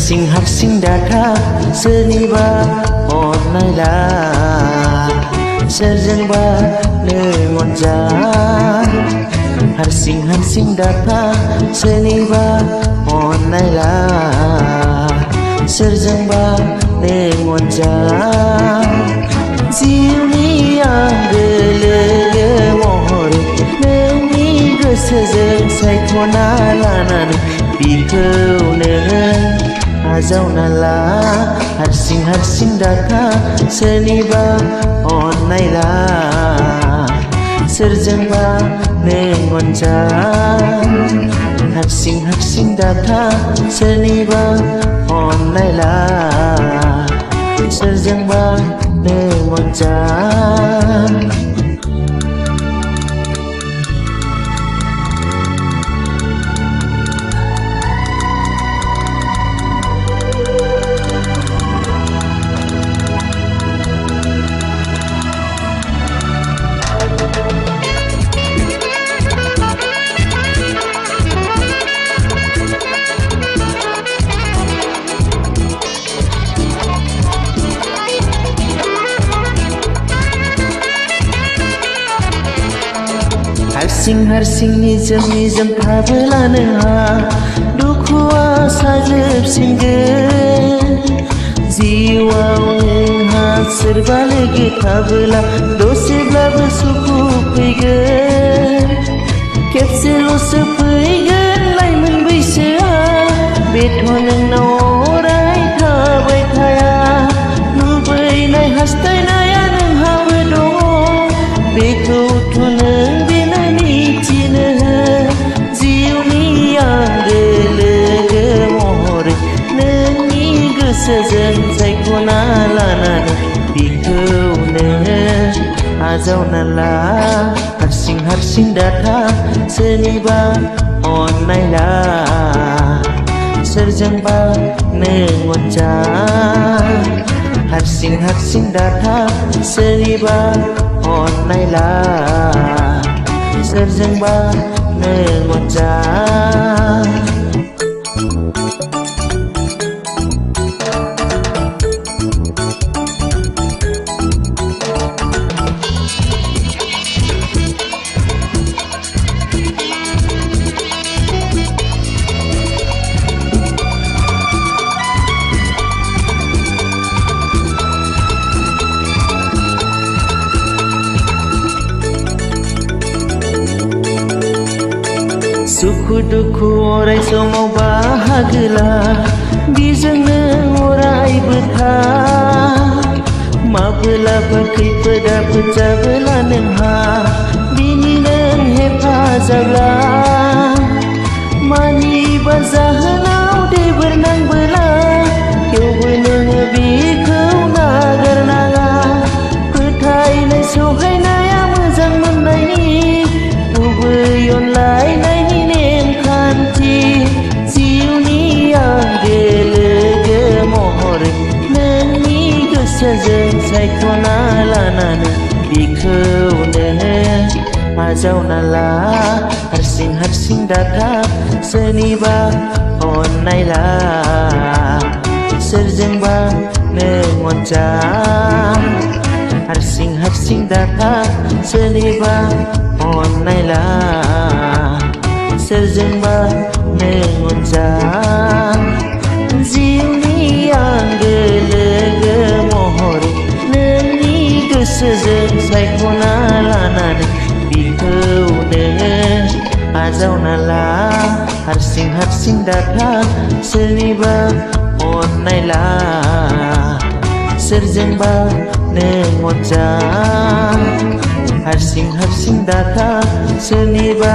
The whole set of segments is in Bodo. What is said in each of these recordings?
हारसिं डाटा सोरनिबा अननायला सोरजोंबा नों अनजा हारसिं डाटा सोरनिबा अननायला सोरजोंबा नों अनजा जिउनि आंगो लोगो महरै नोंनि गोसोजों सायख'ना लानानै बिखौ नों आजावना ला हारसिं डाटा सोरनिबा अननायला सोरजोंबा नों अनजा हारसिं डाटा सोरनिबा अननायला सोरजोंबा नों अनजा हारसिं निजोम थाबोला नोंहा दुखुआ साग्लोबसिनगोन जिउआव नोंहा सोरबा लोगो थाबोला दसेब्लाबो सुखु फैगोन खेबसेल'सो फैगोन लाइमोन बैसोआ बेथ' नोंनाव अराय थाबाय थाया लुबैनाय हास्थायनाया नोंहाबो दङ बेखौथ' नों गोसोजों सायख'ना लानानै बिखौ नों आजावना ला हारसिं डाटा सोरनिबा अननायला सोरजोंबा नों अनजा हारसिं डाटा सोरनिबा अननायला सोरजोंबा नों अनजा सुखु दुखु अराय समाव बाहागो ला बिजोंनो अरायबो था माब्लाबा खैफोद आफोद जाबोला नोंहा बिनि नों हेफाजाब ला मानिबा जाहोनाव दैबोर नांबोला थेवबो नोङो बेखौ नागारनाङा फोथायनाय सहायनाया मोजां मोननायनि गुबै अनलायनायनि नेमखान्थि जिउनि आंगो लोगो महरै नोंनि गोसोजों सायख'ना लानानै बिखौ नों आजावना ला हारसिं डाटा सोरनिबा अननायला सोरजोंबा नों अनजा हारसिं डाटा सोरनिबा अननायला सोरजोंबा नों अनजा जिउनि आंगो लोगो महरै नोंनि गोसोजों सायख'ना लानानै बिखौ नों आजावना ला हारसिं डाटा सोरनिबा अननायला सोरजोंबा नों अनजा हारसिं डाटा सोरनिबा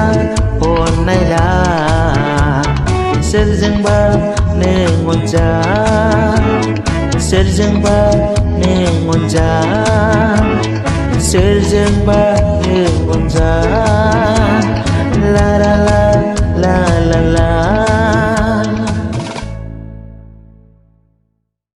अननायला सोरजोंबा नों अनजा सोरजोंबा नों अनजा सोरजोंबा नों अनजा